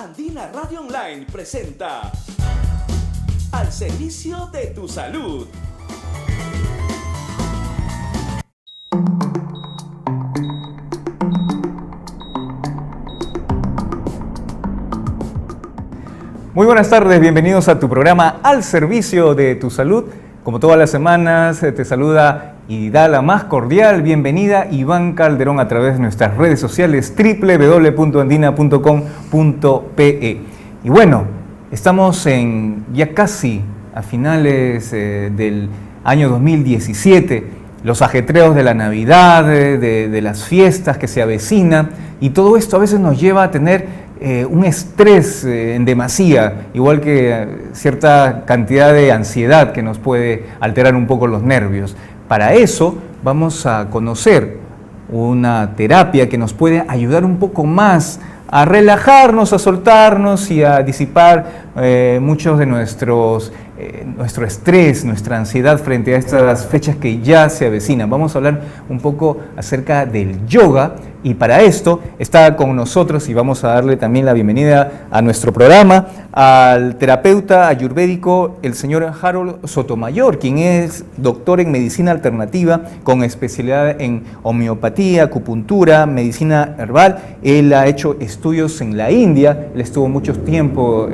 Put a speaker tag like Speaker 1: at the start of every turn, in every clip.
Speaker 1: Andina Radio Online presenta Al servicio de tu salud.
Speaker 2: Muy buenas tardes, bienvenidos a tu programa Al servicio de tu salud. Como todas las semanas, te saluda y da la más cordial bienvenida Iván Calderón a través de nuestras redes sociales www.andina.com.pe. Y bueno, estamos ya casi a finales del año 2017, los ajetreos de la Navidad, de las fiestas que se avecinan, y todo esto a veces nos lleva a tener un estrés en demasía, igual que cierta cantidad de ansiedad que nos puede alterar un poco los nervios. Para eso vamos a conocer una terapia que nos puede ayudar un poco más a relajarnos, a soltarnos y a disipar muchos de nuestro estrés, nuestra ansiedad frente a estas fechas que ya se avecinan. Vamos a hablar un poco acerca del yoga, y para esto está con nosotros, y vamos a darle también la bienvenida a nuestro programa, al terapeuta ayurvédico, el señor Harold Sotomayor, quien es doctor en medicina alternativa con especialidad en homeopatía, acupuntura, medicina herbal. Él ha hecho estudios en la India, él estuvo mucho tiempo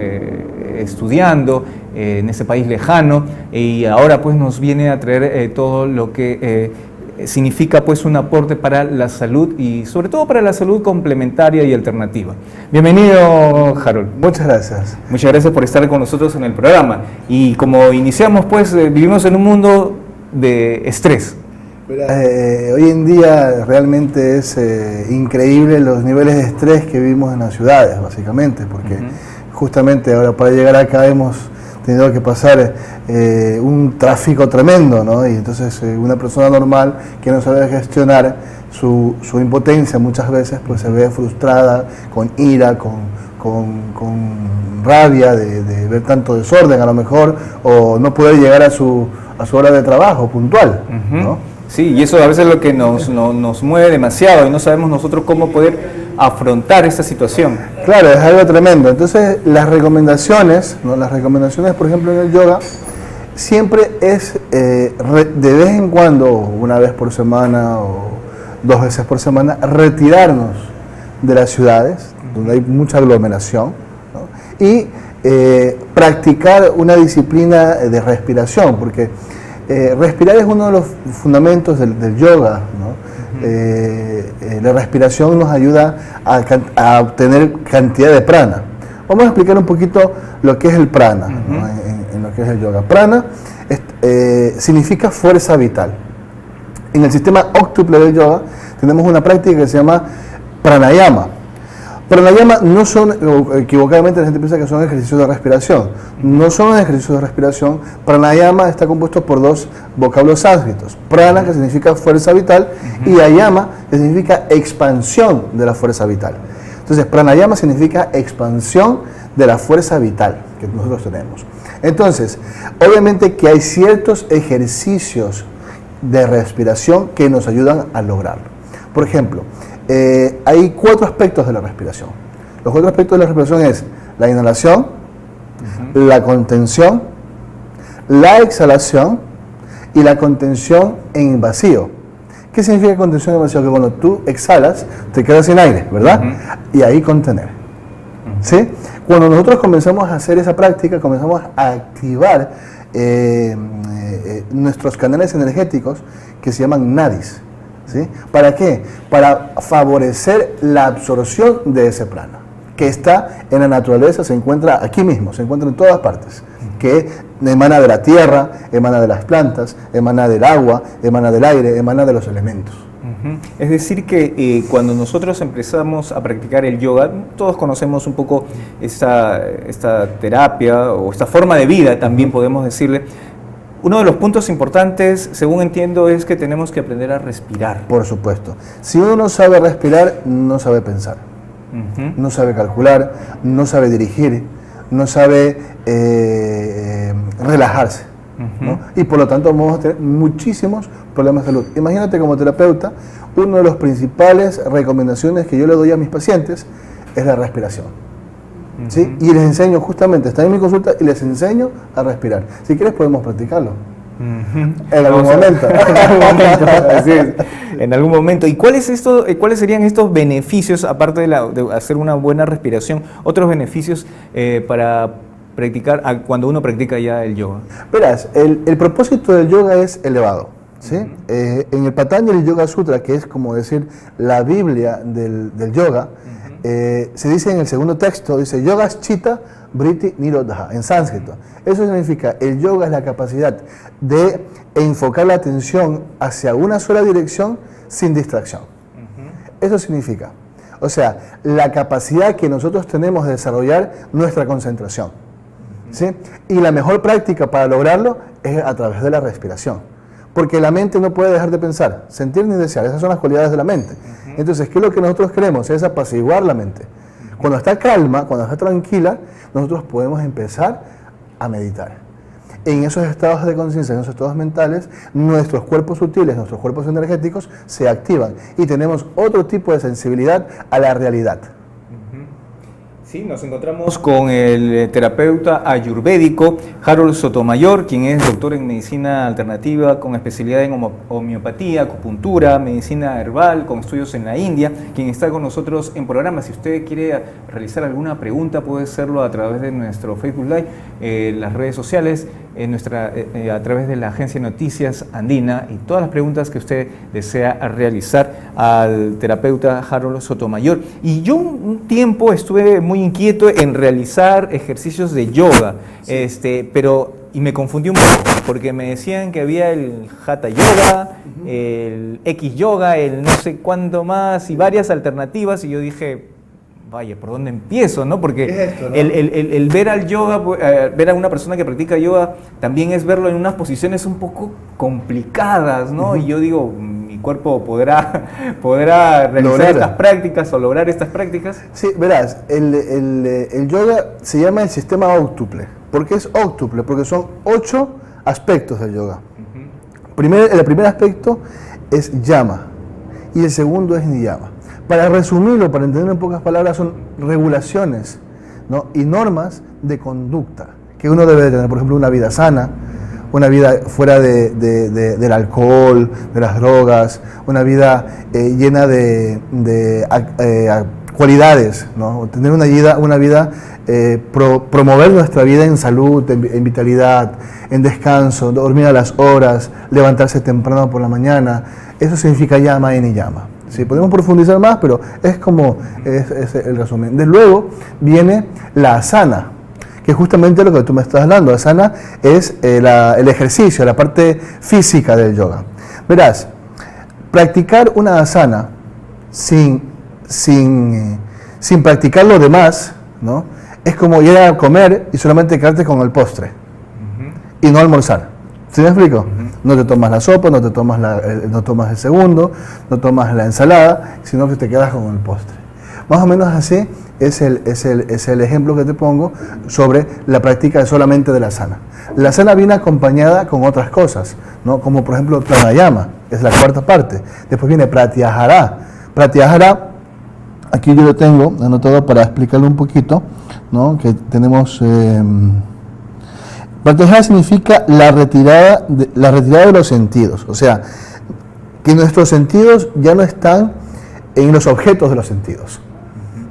Speaker 2: estudiando en ese país lejano, y ahora pues nos viene a traer todo lo que significa pues un aporte para la salud, y sobre todo para la salud complementaria y alternativa. Bienvenido, Harold.
Speaker 3: Muchas gracias.
Speaker 2: Muchas gracias por estar con nosotros en el programa. Y como iniciamos, pues vivimos en un mundo de estrés.
Speaker 3: Hoy en día realmente es increíble los niveles de estrés que vivimos en las ciudades, básicamente, porque justamente ahora para llegar acá hemos tenido que pasar un tráfico tremendo, ¿no? Y entonces una persona normal que no sabe gestionar su impotencia muchas veces pues se ve frustrada, con ira, con rabia de ver tanto desorden a lo mejor, o no poder llegar a su hora de trabajo puntual, ¿no?
Speaker 2: Sí, y eso a veces es lo que nos mueve demasiado, y no sabemos nosotros cómo poder afrontar esta situación.
Speaker 3: Claro, es algo tremendo. Entonces, las recomendaciones, ¿no? Las recomendaciones, por ejemplo, en el yoga, siempre es de vez en cuando, una vez por semana o 2 veces por semana, retirarnos de las ciudades, donde hay mucha aglomeración, ¿no? Y practicar una disciplina de respiración, porque respirar es uno de los fundamentos del yoga, ¿no? La respiración nos ayuda a obtener cantidad de prana. Vamos a explicar un poquito lo que es el prana, ¿no? en lo que es el yoga. Prana significa fuerza vital. En el sistema óctuple del yoga tenemos una práctica que se llama pranayama. Pranayama no son, equivocadamente la gente piensa que son ejercicios de respiración. No son ejercicios de respiración. Pranayama está compuesto por 2 vocablos sánscritos. Prana, que significa fuerza vital, y ayama, que significa expansión de la fuerza vital. Entonces, pranayama significa expansión de la fuerza vital que nosotros tenemos. Entonces, obviamente que hay ciertos ejercicios de respiración que nos ayudan a lograrlo. Por ejemplo, hay 4 aspectos de la respiración. Los 4 aspectos de la respiración es la inhalación, la contención, la exhalación y la contención en vacío. ¿Qué significa contención en vacío? Que cuando tú exhalas, te quedas sin aire, ¿verdad? Y ahí contener. ¿Sí? Cuando nosotros comenzamos a hacer esa práctica, comenzamos a activar nuestros canales energéticos que se llaman nadis. ¿Sí? ¿Para qué? Para favorecer la absorción de ese prana, que está en la naturaleza, se encuentra aquí mismo, se encuentra en todas partes, que emana de la tierra, emana de las plantas, emana del agua, emana del aire, emana de los elementos.
Speaker 2: Es decir que cuando nosotros empezamos a practicar el yoga, todos conocemos un poco esta terapia o esta forma de vida, también podemos decirle. Uno de los puntos importantes, según entiendo, es que tenemos que aprender a respirar.
Speaker 3: Por supuesto. Si uno no sabe respirar, no sabe pensar. No sabe calcular, no sabe dirigir, no sabe relajarse, ¿no? Y por lo tanto vamos a tener muchísimos problemas de salud. Imagínate, como terapeuta, una de las principales recomendaciones que yo le doy a mis pacientes es la respiración. ¿sí? Y les enseño justamente, están en mi consulta y les enseño a respirar. Si quieres podemos practicarlo. En algún momento.
Speaker 2: En algún momento, así es, en algún momento. ¿Y cuáles serían estos beneficios, aparte de hacer una buena respiración, otros beneficios para practicar, cuando uno practica ya el yoga?
Speaker 3: Verás, el propósito del yoga es elevado, ¿sí? En el Patanjali Yoga Sutra, que es como decir la Biblia del yoga, se dice en el segundo texto, dice Yogas Chitta Vritti Nirodha, en sánscrito. Eso significa, el yoga es la capacidad de enfocar la atención hacia una sola dirección sin distracción. Eso significa, o sea, la capacidad que nosotros tenemos de desarrollar nuestra concentración. ¿Sí? Y la mejor práctica para lograrlo es a través de la respiración. Porque la mente no puede dejar de pensar, sentir ni desear. Esas son las cualidades de la mente. Entonces, ¿qué es lo que nosotros queremos? Es apaciguar la mente. Cuando está calma, cuando está tranquila, nosotros podemos empezar a meditar. En esos estados de conciencia, en esos estados mentales, nuestros cuerpos sutiles, nuestros cuerpos energéticos se activan y tenemos otro tipo de sensibilidad a la realidad.
Speaker 2: Sí, nos encontramos con el terapeuta ayurvédico Harold Sotomayor, quien es doctor en medicina alternativa con especialidad en homeopatía, acupuntura, medicina herbal, con estudios en la India, quien está con nosotros en programa. Si usted quiere realizar alguna pregunta, puede hacerlo a través de nuestro Facebook Live, las redes sociales, a través de la agencia de noticias Andina, y todas las preguntas que usted desea realizar al terapeuta Harold Sotomayor. Y yo un tiempo estuve muy inquieto en realizar ejercicios de yoga, y me confundí un poco, porque me decían que había el Hatha Yoga, el X Yoga, el no sé cuándo más, y varias alternativas, y yo dije, vaya, ¿por dónde empiezo? ¿No? Porque
Speaker 3: ¿qué es esto, no?
Speaker 2: el ver al yoga, ver a una persona que practica yoga, también es verlo en unas posiciones un poco complicadas, ¿no? Y yo digo, ¿mi cuerpo podrá realizar estas prácticas o lograr estas prácticas?
Speaker 3: Sí, verás, el yoga se llama el sistema óctuple. ¿Por qué es óctuple? Porque son 8 aspectos del yoga. El primer aspecto es yama y el segundo es niyama. Para resumirlo, para entenderlo en pocas palabras, son regulaciones, ¿no? Y normas de conducta que uno debe de tener. Por ejemplo, una vida sana, una vida fuera del alcohol, de las drogas, una vida llena de cualidades, ¿no? Tener una vida, promover nuestra vida en salud, en vitalidad, en descanso, dormir a las horas, levantarse temprano por la mañana. Eso significa yama y niyama. Sí, podemos profundizar más, pero es como es el resumen. Desde luego viene la asana, que es justamente lo que tú me estás hablando. Asana es el ejercicio, la parte física del yoga. Verás, practicar una asana sin practicar lo demás, ¿no? Es como ir a comer y solamente quedarte con el postre y no almorzar. ¿Sí me explico? No te tomas la sopa, no tomas el segundo, no tomas la ensalada, sino que te quedas con el postre. Más o menos así es el ejemplo que te pongo sobre la práctica solamente de la asana. La asana viene acompañada con otras cosas, ¿no? Como por ejemplo pranayama, es la cuarta parte. Después viene pratyahara. Pratyahara, aquí yo lo tengo anotado para explicarlo un poquito, ¿no? Que tenemos... Pratyahara significa la retirada de los sentidos, o sea, que nuestros sentidos ya no están en los objetos de los sentidos,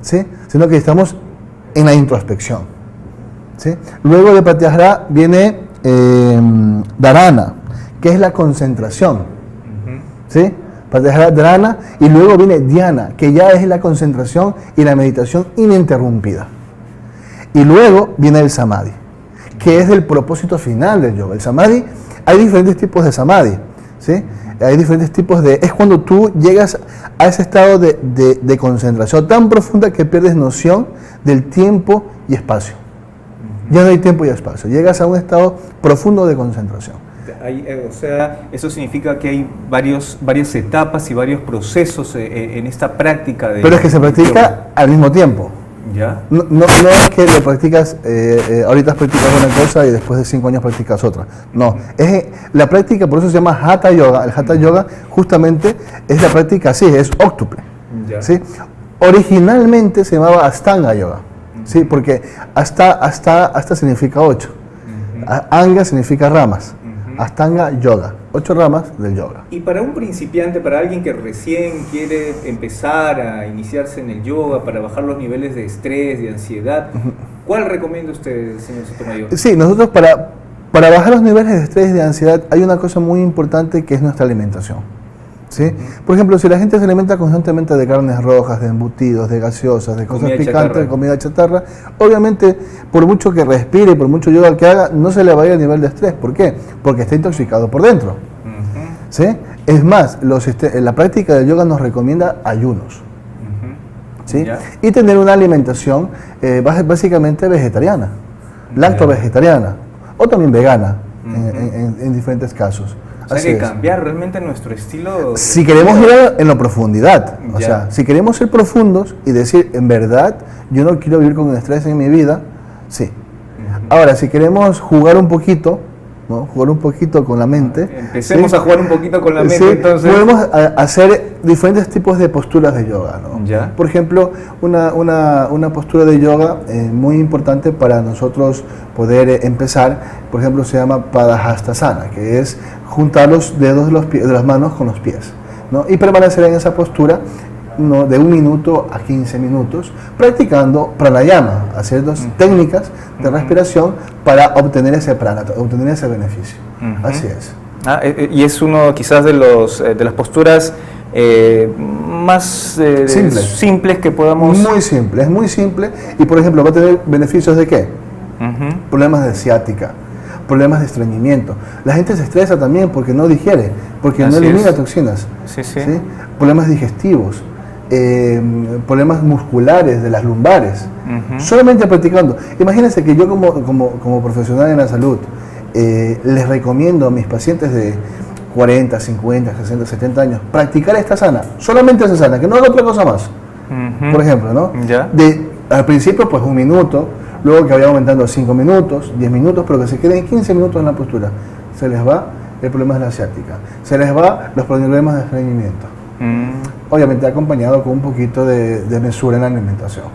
Speaker 3: ¿sí? Sino que estamos en la introspección, ¿sí? Luego de Pratyahara viene Dharana, que es la concentración, ¿sí? Pratyahara, Dharana, y luego viene Dhyana, que ya es la concentración y la meditación ininterrumpida. Y luego viene el Samadhi, que es el propósito final del yoga. El samadhi, hay diferentes tipos de samadhi, ¿sí? Hay diferentes tipos es cuando tú llegas a ese estado de concentración tan profunda que pierdes noción del tiempo y espacio. Ya no hay tiempo y espacio, llegas a un estado profundo de concentración.
Speaker 2: O sea, eso significa que hay varias etapas y varios procesos en esta práctica de...
Speaker 3: Pero es que se practica yoga al mismo tiempo.
Speaker 2: ¿Ya?
Speaker 3: No es que lo practicas, ahorita practicas una cosa y después de 5 años practicas otra. No, es la práctica, por eso se llama Hatha Yoga. El Hatha Yoga justamente es la práctica así, es óctuple, ¿sí? Originalmente se llamaba Astanga Yoga, ¿sí? Porque hasta significa 8. Anga significa ramas. Astanga, yoga. 8 ramas del yoga.
Speaker 2: Y para un principiante, para alguien que recién quiere empezar a iniciarse en el yoga, para bajar los niveles de estrés, de ansiedad, ¿cuál recomienda usted, señor Sotomayor?
Speaker 3: Sí, nosotros para bajar los niveles de estrés y de ansiedad hay una cosa muy importante que es nuestra alimentación. ¿Sí? Por ejemplo, si la gente se alimenta constantemente de carnes rojas, de embutidos, de gaseosas, de cosas picantes, de comida chatarra, obviamente, por mucho que respire, por mucho yoga que haga, no se le va a ir el nivel de estrés. ¿Por qué? Porque está intoxicado por dentro. ¿Sí? Es más, la práctica del yoga nos recomienda ayunos. ¿Sí? Y tener una alimentación básicamente vegetariana, lacto-vegetariana, o también vegana, en diferentes casos.
Speaker 2: O sea, hay que cambiar realmente nuestro estilo.
Speaker 3: Si queremos ir en la profundidad, o sea, si queremos ser profundos y decir, en verdad, yo no quiero vivir con estrés en mi vida, sí. Ahora, si queremos jugar un poquito, ¿no? Jugar un poquito con la mente.
Speaker 2: Empecemos a jugar un poquito con la mente,
Speaker 3: sí,
Speaker 2: entonces.
Speaker 3: Podemos hacer diferentes tipos de posturas de yoga, ¿no? Por ejemplo, una postura de yoga muy importante para nosotros poder empezar, por ejemplo, se llama Padahastasana, que es juntar los dedos de las manos con los pies, ¿no? Y permanecer en esa postura, ¿no? De 1 minuto a 15 minutos, practicando pranayama, hacer 2 técnicas de respiración para obtener ese prana, obtener ese beneficio. Así es.
Speaker 2: Y es uno quizás de las posturas más simples que podamos...
Speaker 3: Muy simple, es muy simple y por ejemplo va a tener beneficios de ¿qué? Problemas de ciática, problemas de estreñimiento. La gente se estresa también porque no digiere, porque no elimina toxinas. ¿Sí? Problemas digestivos. Problemas musculares de las lumbares, solamente practicando. Imagínense que yo como profesional en la salud les recomiendo a mis pacientes de 40, 50, 60, 70 años practicar esta asana, solamente esa asana, que no haga otra cosa más. Por ejemplo, ¿no? Al principio pues 1 minuto, luego que vaya aumentando a 5 minutos, 10 minutos, pero que se queden 15 minutos en la postura. Se les va el problema de la ciática, se les va los problemas de estreñimiento. Obviamente acompañado con un poquito de mesura en la alimentación.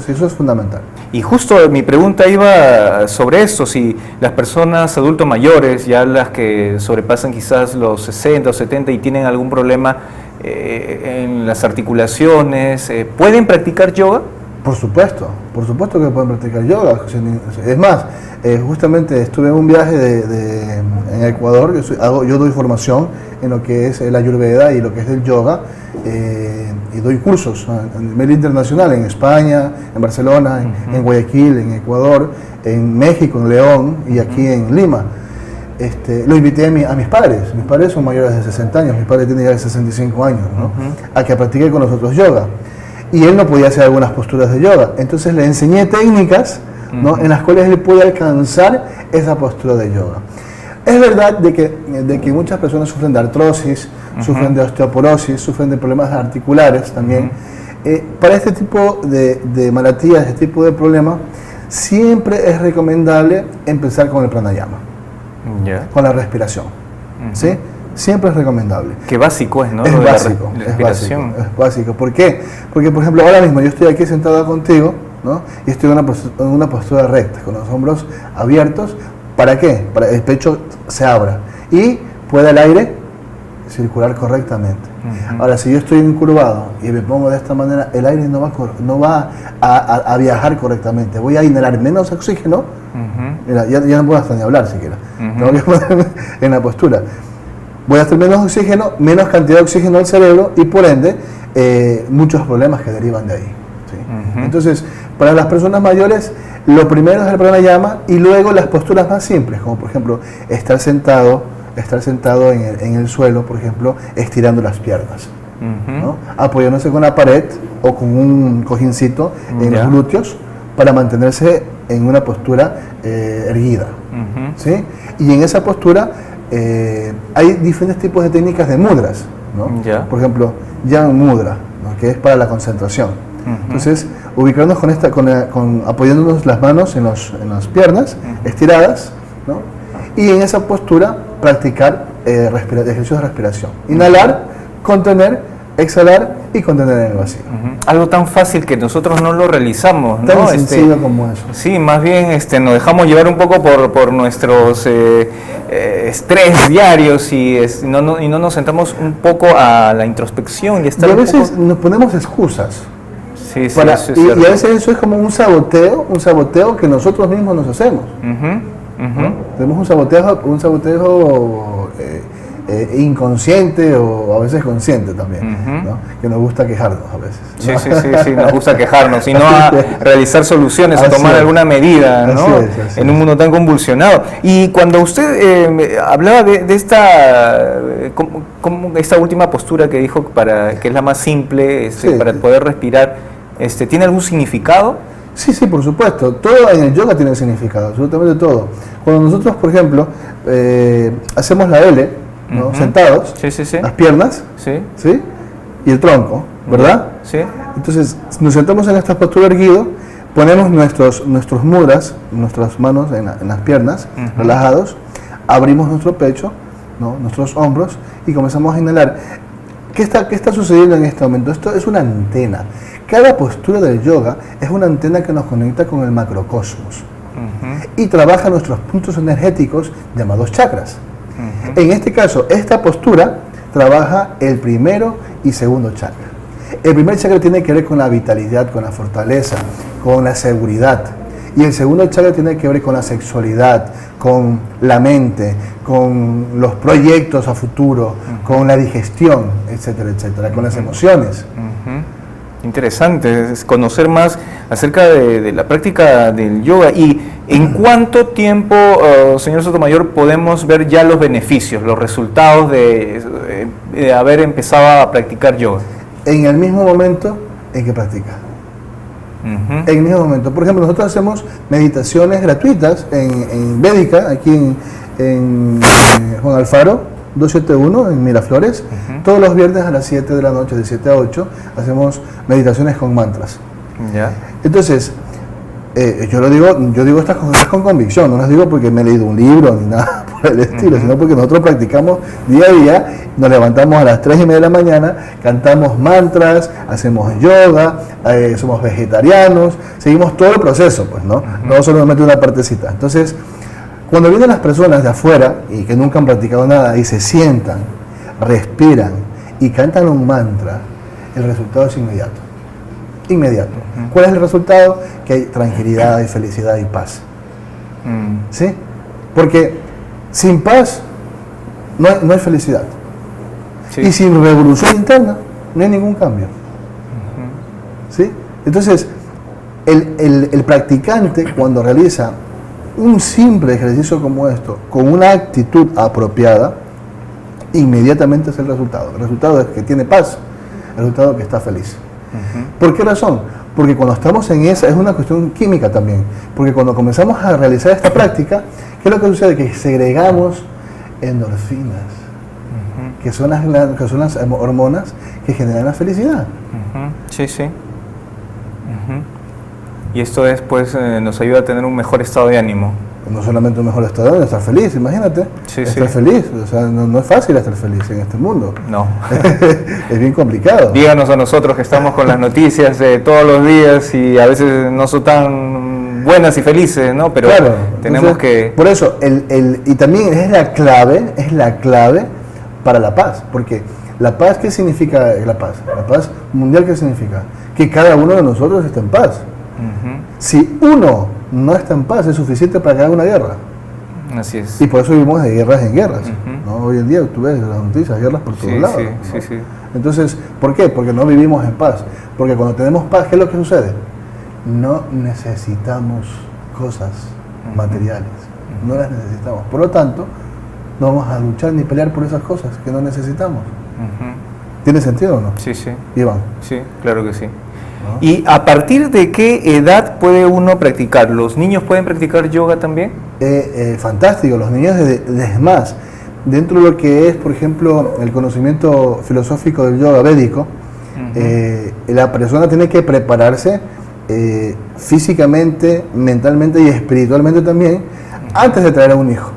Speaker 3: Eso es fundamental.
Speaker 2: Y justo mi pregunta iba sobre eso, si las personas adultos mayores, ya las que sobrepasan quizás los 60 o 70 y tienen algún problema en las articulaciones, ¿pueden practicar yoga?
Speaker 3: Por supuesto que pueden practicar yoga. Es más, justamente estuve en un viaje en Ecuador, yo doy formación en lo que es el Ayurveda y lo que es el yoga, y doy cursos a nivel internacional en España, en Barcelona, en Guayaquil, en Ecuador, en México, en León y aquí en Lima. Lo invité a mis padres. Mis padres son mayores de 60 años, mi padre tiene ya 65 años, ¿no? A que practique con nosotros yoga. Y él no podía hacer algunas posturas de yoga. Entonces le enseñé técnicas, ¿no? En las cuales él puede alcanzar esa postura de yoga. Es verdad de que muchas personas sufren de artrosis, sufren de osteoporosis, sufren de problemas articulares también. Para este tipo de malaltías, este tipo de problemas, siempre es recomendable empezar con el pranayama, con la respiración. ¿Sí? Siempre es recomendable.
Speaker 2: Qué básico es, ¿no?
Speaker 3: Es básico, es básico. ¿Por qué? Porque, por ejemplo, ahora mismo yo estoy aquí sentado contigo, ¿no? Y estoy en una postura recta, con los hombros abiertos. ¿Para qué? Para que el pecho se abra y pueda el aire circular correctamente. Ahora, si yo estoy encurvado y me pongo de esta manera, el aire no va a viajar correctamente. Voy a inhalar menos oxígeno. Mira, ya no puedo hasta ni hablar siquiera. Tengo que ponerme en la postura. Voy a hacer menos oxígeno, menos cantidad de oxígeno al cerebro y por ende muchos problemas que derivan de ahí. ¿Sí? Entonces, para las personas mayores, lo primero es el pranayama y luego las posturas más simples, como por ejemplo estar sentado en el suelo, por ejemplo, estirando las piernas, ¿no? Apoyándose con la pared o con un cojincito en los glúteos para mantenerse en una postura erguida. ¿Sí? Y en esa postura hay diferentes tipos de técnicas de mudras, ¿no? Por ejemplo, Yan Mudra, ¿no? Que es para la concentración. Entonces, ubicarnos apoyándonos las manos en las piernas, estiradas, ¿no? Y en esa postura practicar ejercicios de respiración. Inhalar, contener, exhalar y contener en el vacío.
Speaker 2: Algo tan fácil que nosotros no lo realizamos, ¿no?
Speaker 3: Tan sencillo como eso.
Speaker 2: Sí, más bien nos dejamos llevar un poco por nuestros estrés diarios y no nos centramos un poco a la introspección y estar
Speaker 3: Y a
Speaker 2: un
Speaker 3: veces
Speaker 2: poco...
Speaker 3: nos ponemos excusas.
Speaker 2: Sí, sí,
Speaker 3: Para,
Speaker 2: eso es
Speaker 3: y
Speaker 2: cierto.
Speaker 3: a veces eso es como un saboteo que nosotros mismos nos hacemos. ¿No? Tenemos un saboteo inconsciente o a veces consciente también, ¿no? Que nos gusta quejarnos a veces, ¿no?
Speaker 2: Sí, nos gusta quejarnos y no a realizar soluciones, a
Speaker 3: Así
Speaker 2: tomar
Speaker 3: es.
Speaker 2: alguna medida, ¿no?
Speaker 3: Así
Speaker 2: en
Speaker 3: es.
Speaker 2: un mundo tan convulsionado. Y cuando usted hablaba de esta, como esta última postura que dijo, que es la más simple,
Speaker 3: Sí.
Speaker 2: para poder respirar, ¿tiene algún significado?
Speaker 3: Sí, por supuesto. Todo en el yoga tiene significado, absolutamente todo. Cuando nosotros, por ejemplo, hacemos la L, ¿no? Sentados,
Speaker 2: Sí.
Speaker 3: las piernas,
Speaker 2: Sí.
Speaker 3: ¿sí? Y el tronco, ¿verdad?
Speaker 2: Sí.
Speaker 3: Entonces, nos sentamos en esta postura erguido, ponemos nuestros mudras, nuestras manos en las piernas, relajados, abrimos nuestro pecho, ¿no? Nuestros hombros y comenzamos a inhalar. ¿Qué está sucediendo en este momento? Esto es una antena. Cada postura del yoga es una antena que nos conecta con el macrocosmos y trabaja nuestros puntos energéticos llamados chakras. En este caso, esta postura trabaja el primero y segundo chakra. El primer chakra tiene que ver con la vitalidad, con la fortaleza, con la seguridad. Y el segundo chakra tiene que ver con la sexualidad, con la mente, con los proyectos a futuro, con la digestión, etcétera, etcétera, con las emociones.
Speaker 2: Interesante, es conocer más acerca de la práctica del yoga. ¿Y en cuánto tiempo, señor Sotomayor, podemos ver ya los beneficios, los resultados de haber empezado a practicar yoga?
Speaker 3: En el mismo momento en que practica. En el mismo momento. Por ejemplo, nosotros hacemos meditaciones gratuitas en Védica, aquí en Juan Alfaro 271 en Miraflores. Todos los viernes a las 7 de la noche, de 7 a 8, hacemos meditaciones con mantras.
Speaker 2: Ya.
Speaker 3: Entonces, yo digo estas cosas con convicción, no las digo porque me he leído un libro ni nada por el estilo, sino porque nosotros practicamos día a día, nos levantamos a las 3:30 de la mañana, cantamos mantras, hacemos yoga, somos vegetarianos, seguimos todo el proceso, pues, ¿no? No solamente una partecita. Entonces, cuando vienen las personas de afuera y que nunca han practicado nada y se sientan, respiran y cantan un mantra, el resultado es inmediato. Inmediato. ¿Cuál es el resultado? Que hay tranquilidad y felicidad y paz. ¿Sí? Porque sin paz no hay felicidad.
Speaker 2: Sí.
Speaker 3: Y sin revolución interna no hay ningún cambio. ¿Sí? Entonces, el practicante cuando realiza un simple ejercicio como esto, con una actitud apropiada, inmediatamente es el resultado. El resultado es que tiene paz, el resultado es que está feliz. ¿Por qué razón? Porque cuando estamos en esa, es una cuestión química también, porque cuando comenzamos a realizar esta práctica, ¿qué es lo que sucede? Que segregamos endorfinas, que son las hormonas que generan la felicidad.
Speaker 2: Sí. Y esto después nos ayuda a tener un mejor estado de ánimo.
Speaker 3: No solamente un mejor estado de ánimo, estar feliz, imagínate. Estar feliz, o sea, no es fácil estar feliz en este mundo.
Speaker 2: No.
Speaker 3: Es bien complicado.
Speaker 2: Díganos a nosotros que estamos con las noticias de todos los días y a veces no son tan buenas y felices, ¿no? Pero
Speaker 3: claro,
Speaker 2: tenemos
Speaker 3: entonces,
Speaker 2: que...
Speaker 3: Por eso, y también es la clave para la paz, porque la paz, ¿qué significa la paz? La paz mundial, ¿qué significa? Que cada uno de nosotros esté en paz. Si uno no está en paz, es suficiente para que haya una guerra.
Speaker 2: Así es.
Speaker 3: Y por eso vivimos de guerras en guerras. ¿No? Hoy en día tú ves las noticias, guerras por todos lados.
Speaker 2: Sí.
Speaker 3: Entonces, ¿por qué? Porque no vivimos en paz. Porque cuando tenemos paz, ¿qué es lo que sucede? No necesitamos cosas materiales. No las necesitamos. Por lo tanto, no vamos a luchar ni pelear por esas cosas que no necesitamos. ¿Tiene sentido o no?
Speaker 2: Sí.
Speaker 3: Iván.
Speaker 2: Sí, claro que sí.
Speaker 3: ¿No?
Speaker 2: ¿Y a partir de qué edad puede uno practicar? ¿Los niños pueden practicar yoga también?
Speaker 3: Fantástico, los niños es más, dentro de lo que es, por ejemplo, el conocimiento filosófico del yoga védico, la persona tiene que prepararse físicamente, mentalmente y espiritualmente también, antes de traer a un hijo.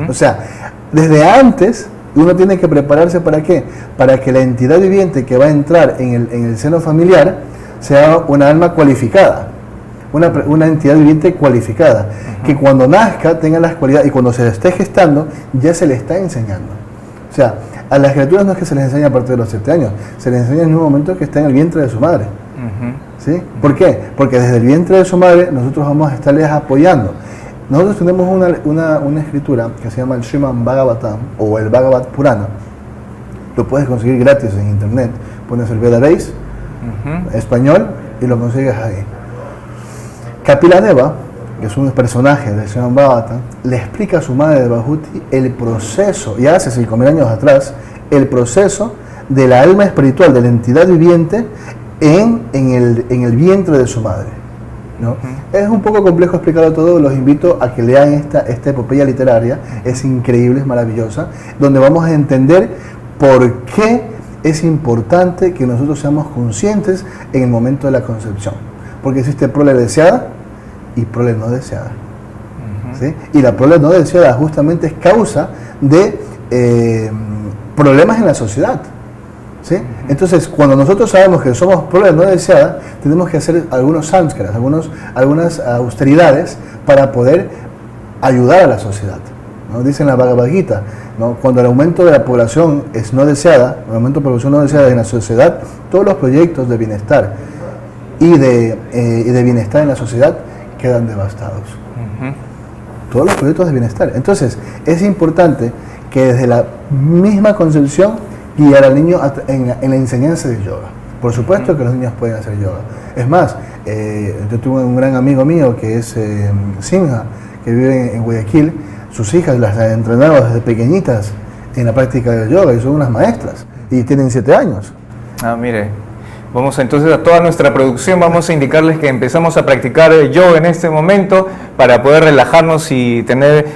Speaker 3: O sea, desde antes Uno tiene que prepararse ¿para qué? Para que la entidad viviente que va a entrar en el seno familiar sea una alma cualificada, una entidad viviente cualificada, que cuando nazca tenga las cualidades y cuando se esté gestando ya se le está enseñando. O sea, a las criaturas no es que se les enseña a partir de los 7 años, se les enseña en un momento que está en el vientre de su madre. ¿Sí? ¿Por qué? Porque desde el vientre de su madre nosotros vamos a estarles apoyando. Nosotros tenemos una escritura que se llama el Srimad Bhagavatam o el Bhagavad Purana. Lo puedes conseguir gratis en internet. Pones el Veda Base, español, y lo consigues ahí. Kapila Deva, que es un personaje del Srimad Bhagavatam, le explica a su madre de Bhahuti el proceso, ya hace 5.000 años atrás, el proceso de la alma espiritual, de la entidad viviente en el vientre de su madre, ¿no? Es un poco complejo explicarlo todo, los invito a que lean esta epopeya literaria, es increíble, es maravillosa, donde vamos a entender por qué es importante que nosotros seamos conscientes en el momento de la concepción, porque existe prole deseada y prole no deseada, ¿sí? Y la prole no deseada justamente es causa de problemas en la sociedad, ¿sí? Entonces, cuando nosotros sabemos que somos prole no deseada, tenemos que hacer algunos samskaras, algunas austeridades para poder ayudar a la sociedad, ¿no? Dice en la Bhagavad Gita, ¿no? Cuando el aumento de la población es no deseada, el aumento de población no deseada en la sociedad, todos los proyectos de bienestar y de bienestar en la sociedad quedan devastados. Todos los proyectos de bienestar. Entonces, es importante que desde la misma concepción guiar al niño en la enseñanza del yoga. Por supuesto que los niños pueden hacer yoga. Es más, yo tuve un gran amigo mío que es Sinha, que vive en Guayaquil. Sus hijas las han entrenado desde pequeñitas en la práctica del yoga y son unas maestras y tienen 7 años.
Speaker 2: Ah, mire. Vamos entonces a toda nuestra producción, vamos a indicarles que empezamos a practicar yoga en este momento para poder relajarnos y tener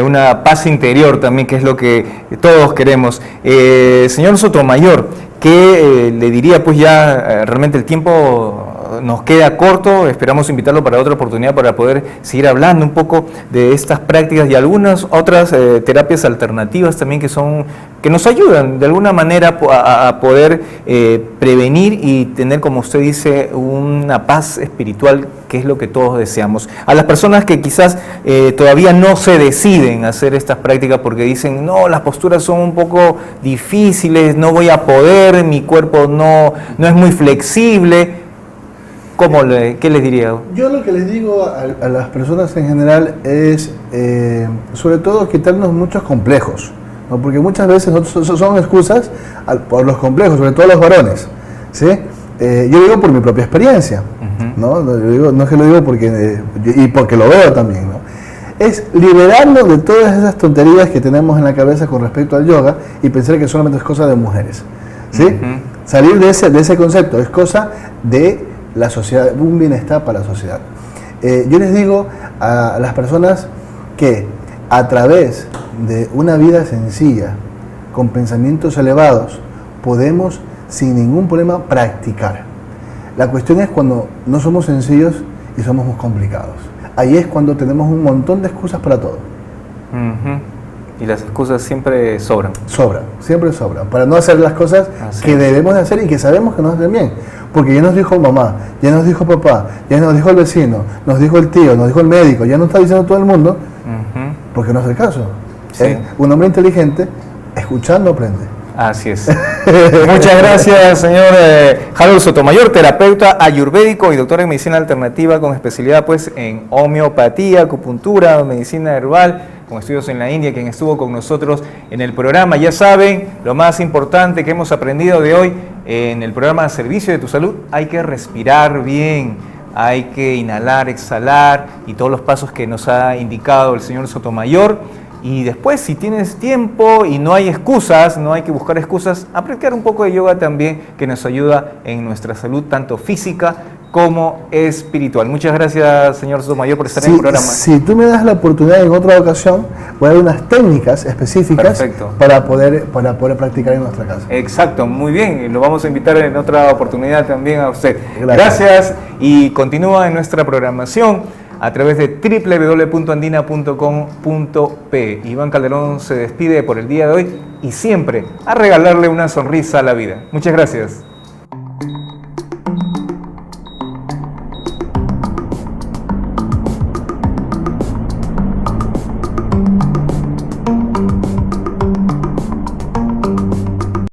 Speaker 2: una paz interior también, que es lo que todos queremos. Señor Sotomayor, ¿qué le diría? Pues ya realmente el tiempo nos queda corto, esperamos invitarlo para otra oportunidad para poder seguir hablando un poco de estas prácticas y algunas otras terapias alternativas también que nos ayudan de alguna manera a poder prevenir y tener, como usted dice, una paz espiritual, que es lo que todos deseamos. A las personas que quizás todavía no se deciden a hacer estas prácticas porque dicen, no, las posturas son un poco difíciles, no voy a poder, mi cuerpo no es muy flexible. ¿Qué les diría?
Speaker 3: Yo lo que les digo a las personas en general es, sobre todo, quitarnos muchos complejos, ¿no? Porque muchas veces son excusas por los complejos, sobre todo los varones, ¿sí? Yo digo por mi propia experiencia, ¿no? No es que lo digo porque lo veo también, ¿no? Es liberarnos de todas esas tonterías que tenemos en la cabeza con respecto al yoga y pensar que solamente es cosa de mujeres, ¿sí? Salir de ese concepto, es cosa de la sociedad, un bienestar para la sociedad. Yo les digo a las personas que a través de una vida sencilla, con pensamientos elevados, podemos sin ningún problema practicar. La cuestión es cuando no somos sencillos y somos muy complicados. Ahí es cuando tenemos un montón de excusas para todo.
Speaker 2: Y las excusas siempre sobran.
Speaker 3: Siempre sobran, para no hacer las cosas que debemos de hacer y que sabemos que nos hacen bien. Porque ya nos dijo mamá, ya nos dijo papá, ya nos dijo el vecino, nos dijo el tío, nos dijo el médico, ya nos está diciendo todo el mundo, porque no hace caso.
Speaker 2: Sí.
Speaker 3: Un hombre inteligente, escuchando, aprende.
Speaker 2: Así es. Muchas gracias, señor Harold Sotomayor, terapeuta ayurvédico y doctor en medicina alternativa con especialidad pues en homeopatía, acupuntura, medicina herbal, con estudios en la India, quien estuvo con nosotros en el programa. Ya saben, lo más importante que hemos aprendido de hoy en el programa Servicio de tu Salud, hay que respirar bien, hay que inhalar, exhalar y todos los pasos que nos ha indicado el señor Sotomayor. Y después, si tienes tiempo y no hay excusas, no hay que buscar excusas, a practicar un poco de yoga también, que nos ayuda en nuestra salud, tanto física como espiritual. Muchas gracias, señor Sotomayor, por estar en el programa.
Speaker 3: Si tú me das la oportunidad en otra ocasión, voy a dar unas técnicas específicas para poder practicar en nuestra casa.
Speaker 2: Exacto, muy bien. Lo vamos a invitar en otra oportunidad también a usted. Gracias y continúa en nuestra programación. a través de www.andina.com.pe. Iván Calderón se despide por el día de hoy y siempre a regalarle una sonrisa a la vida. Muchas gracias.